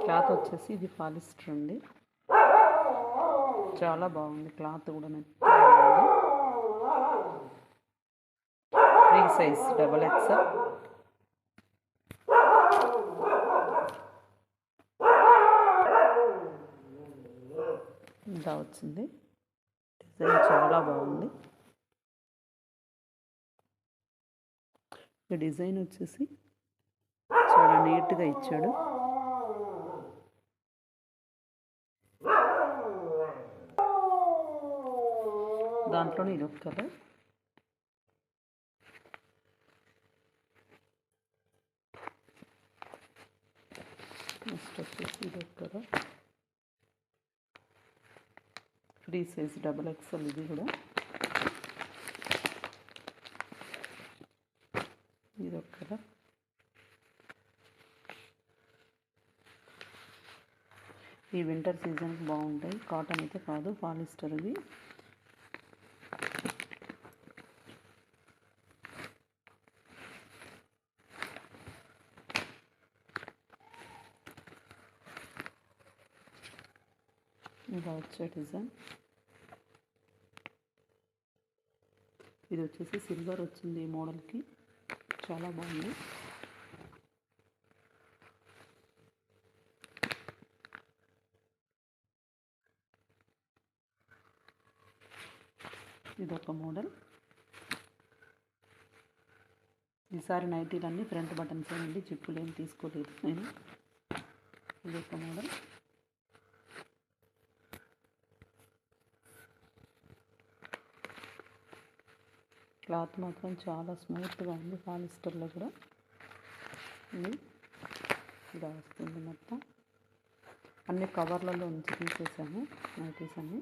Cloth వచ్చేసి ఇది polyester అండి. చాలా బాగుంది. క్లాత్ కూడా మెత్తగా ఉంది. Free size XXL. ఇలా వచ్చింది. డిజైన్ చాలా బాగుంది. ఈ డిజైన్ వచ్చేసి చాలా నీట్గా ఇచ్చాడు. దాంట్లోనే ఇది ఒక కలర్. నెక్స్ట్ వచ్చేసి ఇది ఒక కలర్. ఫ్రీ సైజ్ XXL ఇది కూడా. ఇది ఒక కలర్. ఈ వింటర్ సీజన్కి బాగుంటాయి. కాటన్ అయితే కాదు, పాలిస్టర్ ఇది. ఇలా వచ్చే డిజైన్. ఇది వచ్చేసి సిల్వర్ వచ్చింది ఈ మోడల్కి. చాలా బాగుంది. ఇదొక మోడల్. ఈసారి నైటీలన్నీ ఫ్రంట్ బటన్స్ అండి, జిప్పులు ఏం తీసుకోలేదు నేను. ఇదొక మోడల్. క్లాత్ మాత్రం చాలా స్మూత్గా ఉంది, పాలిస్టర్లో కూడా. ఇది ఇలా వస్తుంది మొత్తం. అన్ని కవర్లలో ఉంచి తీసేసాము నైటీస్ అన్నీ.